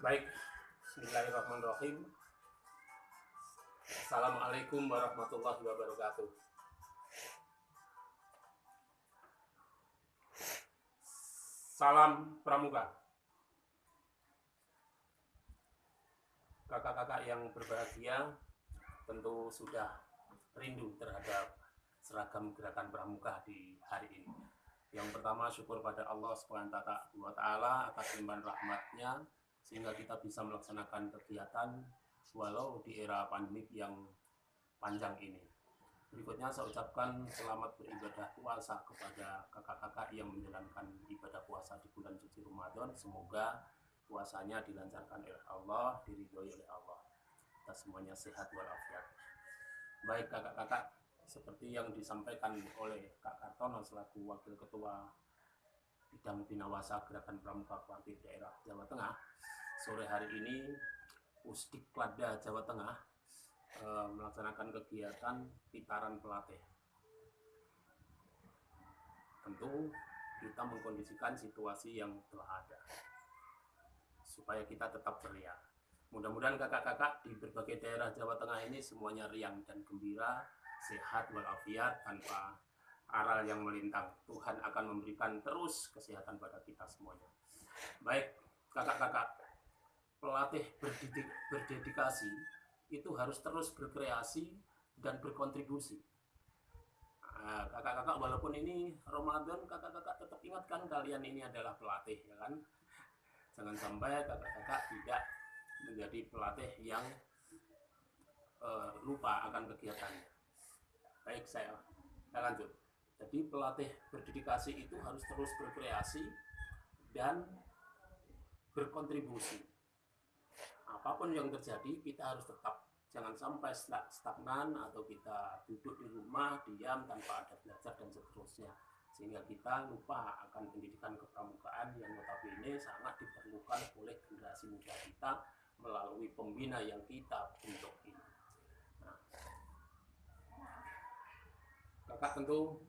Baik, bismillahirrahmanirrahim. Assalamualaikum warahmatullahi wabarakatuh. Salam pramuka. Kakak-kakak yang berbahagia tentu sudah rindu terhadap seragam gerakan pramuka di hari ini. Yang pertama, syukur pada Allah SWT atas limpahan rahmatnya sehingga kita bisa melaksanakan kegiatan walau di era pandemik yang panjang ini. Berikutnya saya ucapkan selamat beribadah puasa kepada kakak-kakak yang menjalankan ibadah puasa di bulan suci Ramadan. Semoga puasanya dilancarkan oleh Allah, diridhoi oleh Allah. Kita semuanya sehat walafiat. Baik kakak-kakak, seperti yang disampaikan oleh Kak Kartono selaku Wakil Ketua Bidang Binawasa Gerakan Pramuka Kuartir Daerah Jawa Tengah, sore hari ini Pusdiklada Jawa Tengah melaksanakan kegiatan pitaran pelatih. Tentu kita mengkondisikan situasi yang telah ada supaya kita tetap ceria. Mudah-mudahan kakak-kakak di berbagai daerah Jawa Tengah ini semuanya riang dan gembira, sehat walafiat tanpa aral yang melintang. Tuhan akan memberikan terus kesehatan pada kita semuanya. Baik kakak-kakak, pelatih berdedikasi itu harus terus berkreasi dan berkontribusi. Kakak-kakak, walaupun ini Ramadan, kakak-kakak tetap ingatkan kalian ini adalah pelatih, ya kan? Jangan sampai kakak-kakak tidak menjadi pelatih yang lupa akan kegiatannya. Baik, saya lanjut. Jadi pelatih berdedikasi itu harus terus berkreasi dan berkontribusi. Apapun yang terjadi, kita harus tetap, jangan sampai stagnan atau kita duduk di rumah diam tanpa ada belajar dan seterusnya, sehingga kita lupa akan pendidikan kepramukaan yang notabene sangat diperlukan oleh generasi muda kita melalui pembina yang kita bentuk ini. Kakak tentu,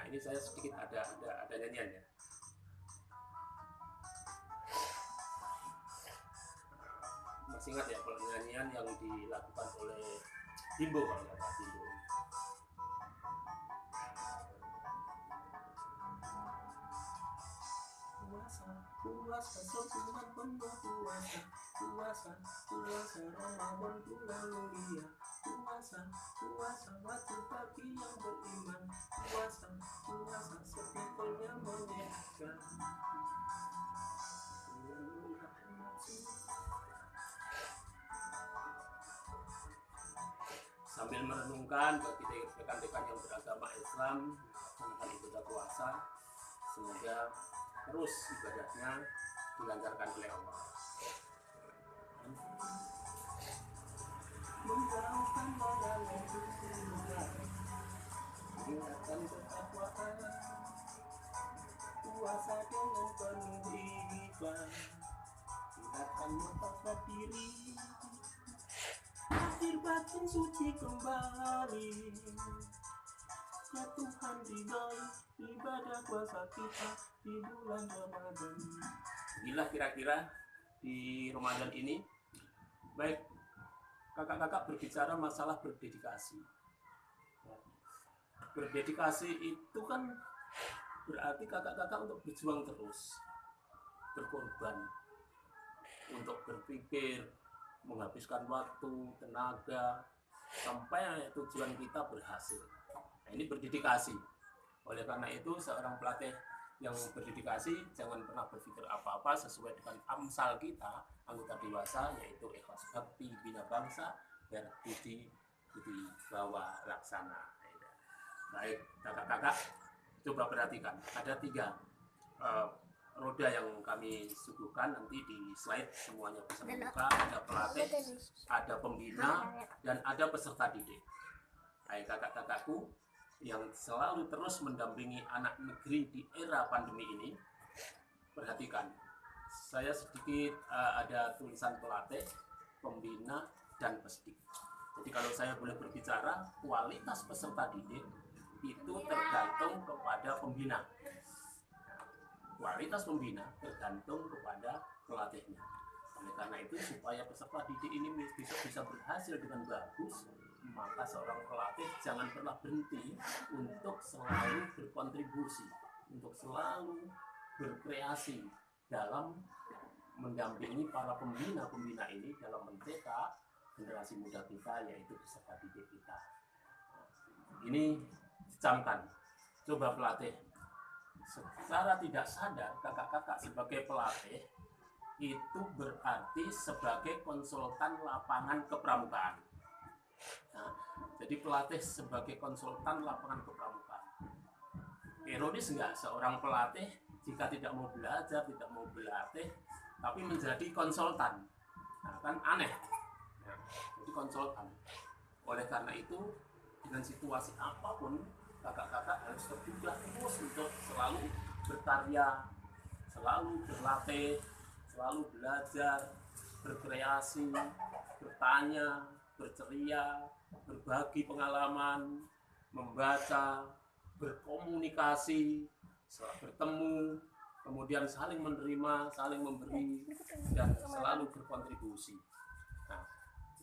ini saya sedikit ada nyanyiannya. Masih ingat ya kalau nyanyian yang dilakukan oleh Bimbo, kalau nggak salah Bimbo. Puasa sebulan penuh puasa Ramadan bulan mulia, puasa wajib bagi yang beriman, puasa sepikulnya menyehatkan. Sambil merenungkan bagi rekan-rekan yang beragama Islam melaksanakan ibadah puasa, semoga terus ibadahnya dilancarkan oleh Allah. Menjauhkan larangan dunia, mengingatkan ketakwaan, puasa dengan penuh ibadah, ingatkan mutlak diri, akhir batin suci kembali. Ya Tuhan, ridhoi ibadah puasa kita di bulan Ramadan. Inilah kira-kira di Ramadan ini. Baik, kakak-kakak berbicara masalah berdedikasi. Berdedikasi itu kan berarti kakak-kakak untuk berjuang terus, berkorban, untuk berpikir, menghabiskan waktu, tenaga, sampai tujuan kita berhasil. Nah, ini berdedikasi. Oleh karena itu, seorang pelatih yang berdedikasi jangan pernah berpikir apa-apa sesuai dengan amsal kita, anggota dewasa, yaitu ikhlas bakti bina bangsa, berbudi bawa laksana. Baik, kakak-kakak, coba perhatikan. Ada 3 roda yang kami suguhkan, nanti di slide semuanya bisa membuka. Ada pelatih, ada pembina, dan ada peserta didik. Hai kakak-kakakku yang selalu terus mendampingi anak negeri di era pandemi ini, perhatikan. Saya sedikit ada tulisan pelatih, pembina, dan pesdik. Jadi kalau saya boleh berbicara, kualitas peserta didik itu tergantung kepada pembina. Kualitas pembina tergantung kepada pelatihnya. Oleh karena itu, supaya peserta didik ini bisa berhasil dengan bagus, maka seorang pelatih jangan pernah berhenti untuk selalu berkontribusi, untuk selalu berkreasi dalam mendampingi para pembina ini dalam mencetak generasi muda kita, yaitu peserta didik kita. Ini camkan, coba pelatih secara tidak sadar, kakak-kakak sebagai pelatih itu berarti sebagai konsultan lapangan kepramukaan. Nah, jadi pelatih sebagai konsultan lapangan kepramukaan. Ironis enggak seorang pelatih jika tidak mau belajar, tidak mau berlatih, tapi menjadi konsultan? Nah, kan aneh. Nah, jadi konsultan. Oleh karena itu, dengan situasi apapun, kakak-kakak harus terbuka terus untuk selalu berkarya, selalu berlatih, selalu belajar, berkreasi, bertanya, berceria, berbagi pengalaman, membaca, berkomunikasi, bertemu, kemudian saling menerima, saling memberi, dan selalu berkontribusi. Nah,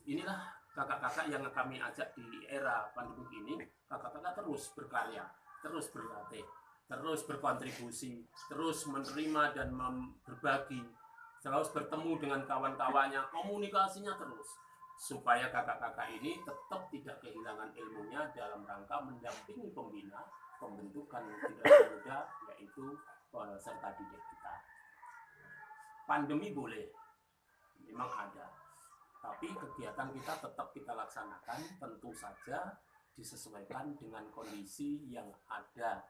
inilah kakak-kakak yang kami ajak di era pandemi ini. Kakak-kakak terus berkarya, terus berlatih, terus berkontribusi, terus menerima dan berbagi, terus bertemu dengan kawan-kawannya, komunikasinya terus, supaya kakak-kakak ini tetap tidak kehilangan ilmunya dalam rangka mendampingi pembina pembentukan generasi muda, yaitu peserta didik kita. Pandemi boleh, memang ada, tapi kegiatan kita tetap kita laksanakan, tentu saja disesuaikan dengan kondisi yang ada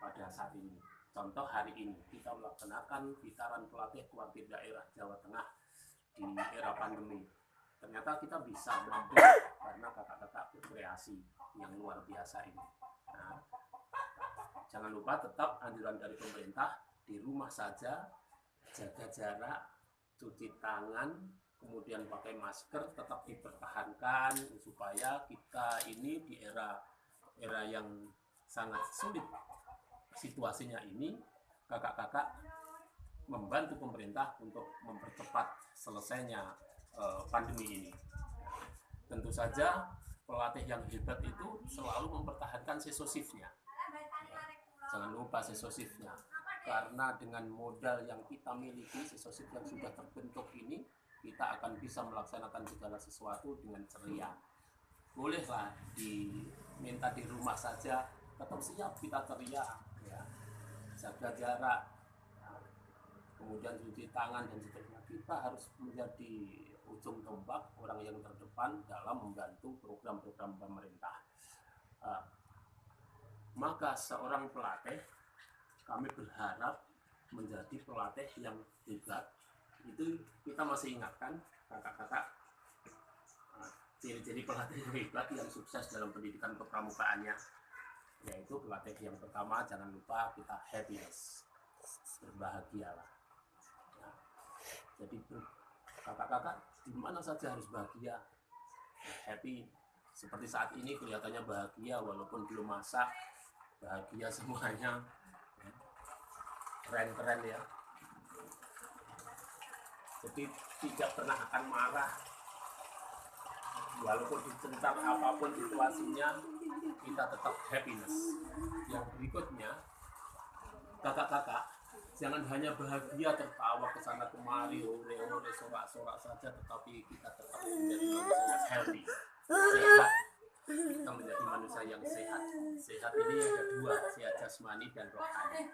pada saat ini. Contoh hari ini kita melaksanakan gitaran pelatih kuartir daerah Jawa Tengah di era pandemi. Ternyata kita bisa mampu karena kakak-kakak berkreasi yang luar biasa ini. Nah, jangan lupa tetap anjuran dari pemerintah, di rumah saja, jaga jarak, cuci tangan, kemudian pakai masker tetap dipertahankan supaya kita ini di era yang sangat sulit situasinya ini, kakak-kakak membantu pemerintah untuk mempercepat selesainya pandemi ini. Tentu saja pelatih yang hebat itu selalu mempertahankan sesosifnya. Jangan lupa sesosifnya, karena dengan modal yang kita miliki, sesosif yang sudah terbentuk ini, kita akan bisa melaksanakan segala sesuatu dengan ceria. Bolehlah diminta di rumah saja, tetap siap kita ceria, ya. Jaga jarak, kemudian cuci tangan dan seterusnya. Kita harus menjadi ujung tombak, orang yang terdepan dalam membantu program-program pemerintah. Maka seorang pelatih, kami berharap menjadi pelatih yang hebat. Itu kita masih ingatkan kakak-kakak, ciri-ciri pelatih yang hebat yang sukses dalam pendidikan kepramukaannya, yaitu pelatih yang pertama, jangan lupa kita happiness, berbahagialah. Nah, jadi kakak-kakak di mana saja harus bahagia, happy. Seperti saat ini kelihatannya bahagia walaupun belum masak, bahagia semuanya, keren-keren ya. Jadi tidak pernah akan marah walaupun dicencar apapun situasinya, kita tetap happiness. Yang berikutnya, kakak-kakak jangan hanya bahagia tertawa ke sana kemari, ore-ore, sorak-sorak saja, tetapi kita tetap menjadi manusia yang healthy, sehat. Kita menjadi manusia yang sehat. Sehat ini ada dua, sehat jasmani dan rohani.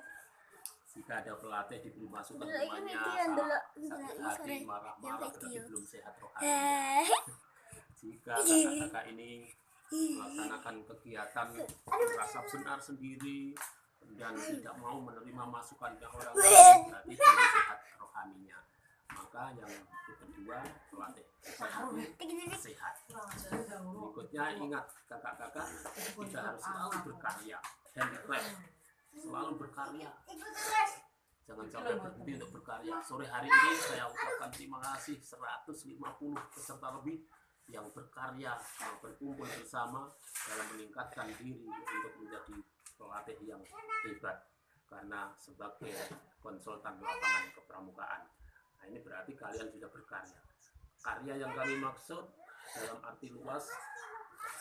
Jika ada pelatih diberi masukan rumahnya sakit hati, marah-marah, berarti belum sehat rohani. Jika kakak-kakak ini melaksanakan kegiatan merasa benar sendiri dan tidak mau menerima masukan dari orang lain, berarti belum sehat rohaninya. Maka yang kedua, pelatih sehat. Berikutnya, ingat kakak-kakak, kita harus selalu berkarya, handcraft, selalu berkarya. Jangan sampai berhenti untuk berkarya. Sore hari ini saya ucapkan terima kasih 150 peserta lebih yang berkarya, yang berkumpul bersama dalam meningkatkan diri untuk menjadi pelatih yang hebat. Karena sebagai konsultan lapangan kepramukaan, Nah, ini berarti kalian sudah berkarya. Karya yang kami maksud dalam arti luas,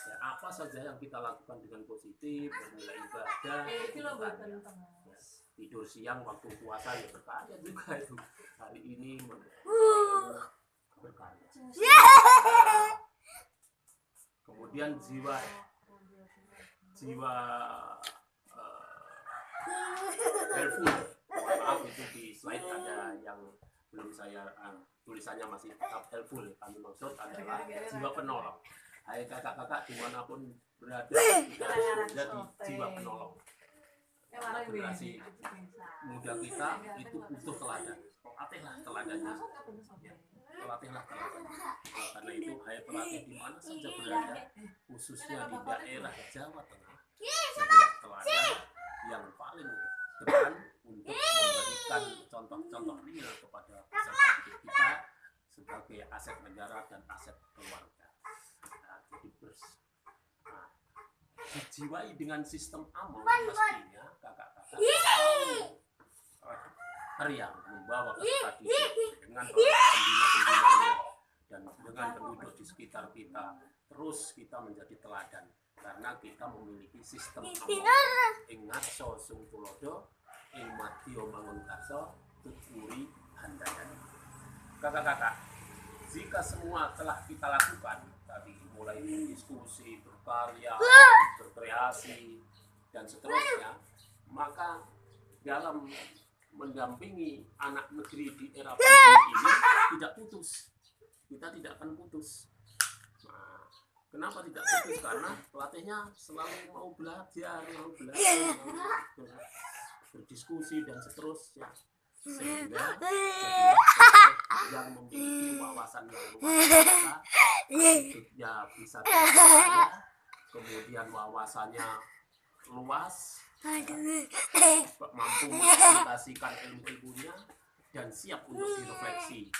ya, apa saja yang kita lakukan dengan positif, bernilai ibadah, itu berkarya. Ya, tidur siang waktu puasa ya berkarya juga itu. Hari ini berkarya. Kemudian jiwa helpful. Maaf, itu di slide ada yang belum saya tulisannya masih tetap helpful. Kami maksud adalah jiwa penolong. Hai kakak-kakak dimanapun berada, kita harus menjadi jiwa penolong. Generasi muda kita itu butuh teladan. Latihlah teladannya. Pelatihlah teladannya. Karena itu, hai pelatih di mana saja berada, khususnya di daerah Jawa Tengah, jadilah teladan yang paling depan untuk memberikan contoh-contoh real kepada peserta didik kita sebagai aset negara dan aset keluarga. Nah, jadi dijiwai dengan sistem amal, mestinya kakak-kakak riang membawa peserta didik dengan pembina-pembinanya dan dengan penduduk di sekitar kita. Terus kita menjadi teladan karena kita memiliki sistem amal. Ingat so sung tulodo, ing madya mangun karso, tuturi handayani. Kakak-kakak, jika semua telah kita lakukan tadi, mulai berdiskusi, berkarya, berkreasi, dan seterusnya, maka dalam mendampingi anak negeri di era pandemi ini tidak putus. Kita tidak akan putus. Nah, kenapa tidak putus? Karena pelatihnya selalu mau belajar, mau berdiskusi dan seterusnya. Sehingga yang memiliki wawasan yang luas biasa, attitude-nya bisa terjaga, kemudian wawasannya luas, mampu mengaplikasikan ilmu-ilmunya dan siap untuk direfleksi.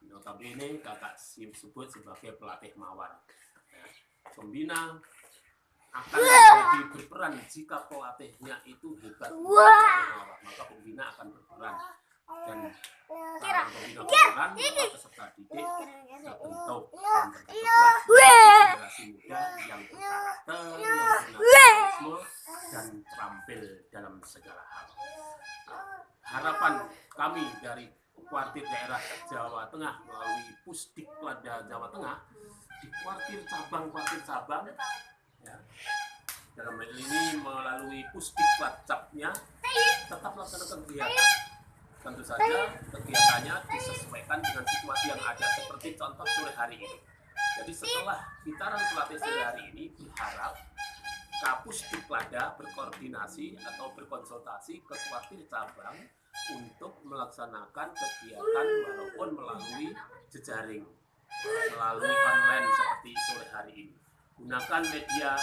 Notabene kakak sebut sebagai pelatih mawar. Pembina akan menjadi berperan jika pelatihnya itu hebat, maka pembina akan berperan. Dan karena pembina berperan, maka peserta didik terbentuk dan terbentuklah generasi muda yang berkarakter, yang bernasionalisme dan terampil dalam segala hal. Harapan kami dari kuartir daerah Jawa Tengah melalui Pusdikplada Jawa Tengah di kuartir cabang ya, dalam hal ini melalui Pusdikplacapnya tetap melaksanakan kegiatan. Tentu saja kegiatannya disesuaikan dengan situasi yang ada, seperti contoh sore hari ini. Jadi setelah gitaran pelatih sore hari ini, berharap Kapusdikplada berkoordinasi atau berkonsultasi ke kuartir cabang untuk melaksanakan kegiatan walaupun melalui jejaring, melalui online seperti sore hari ini. Gunakan media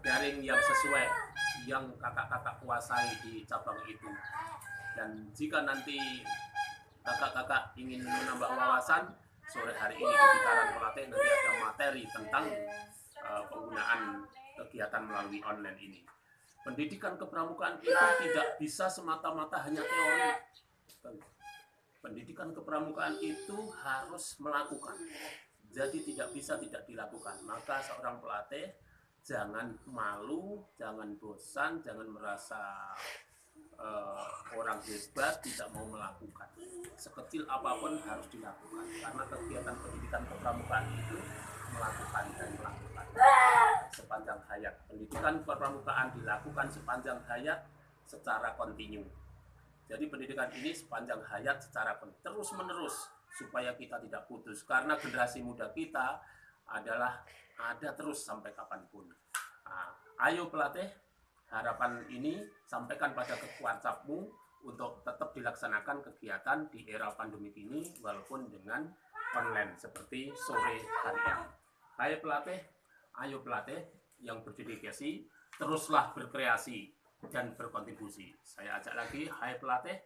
daring yang sesuai, yang kakak-kakak kuasai di cabang itu. Dan jika nanti kakak-kakak ingin menambah wawasan, sore hari ini di gitaran pelatih nanti ada materi tentang penggunaan kegiatan melalui online ini. Pendidikan kepramukaan itu tidak bisa semata-mata hanya teori. Pendidikan kepramukaan itu harus melakukan. Jadi tidak bisa tidak dilakukan. Maka seorang pelatih jangan malu, jangan bosan, jangan merasa orang hebat tidak mau melakukan. Sekecil apapun harus dilakukan. Karena kegiatan pendidikan kepramukaan itu melakukan dan melakukan sepanjang hayat. Pendidikan kepramukaan dilakukan sepanjang hayat secara kontinu. Jadi pendidikan ini sepanjang hayat secara terus menerus supaya kita tidak putus. Karena generasi muda kita adalah ada terus sampai kapanpun. Nah, ayo pelatih, harapan ini sampaikan pada kekuarcapmu untuk tetap dilaksanakan kegiatan di era pandemi ini walaupun dengan online seperti sore hari ini. Hai pelatih, ayo pelatih yang berdedikasi, teruslah berkreasi dan berkontribusi. Saya ajak lagi, hai pelatih,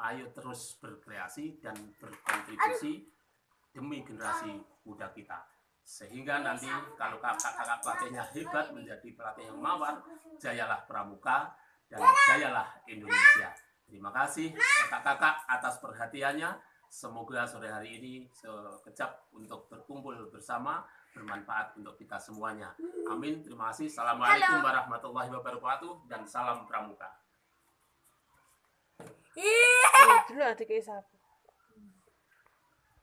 ayo terus berkreasi dan berkontribusi demi generasi muda kita. Sehingga nanti kalau kakak-kakak pelatihnya hebat menjadi pelatih yang mawar, jayalah Pramuka dan jayalah Indonesia. Terima kasih kakak-kakak atas perhatiannya. Semoga sore hari ini sekejap untuk berkumpul bersama bermanfaat untuk kita semuanya. Amin. Terima kasih. Assalamualaikum warahmatullahi wabarakatuh dan salam pramuka. Dulu adik siapa?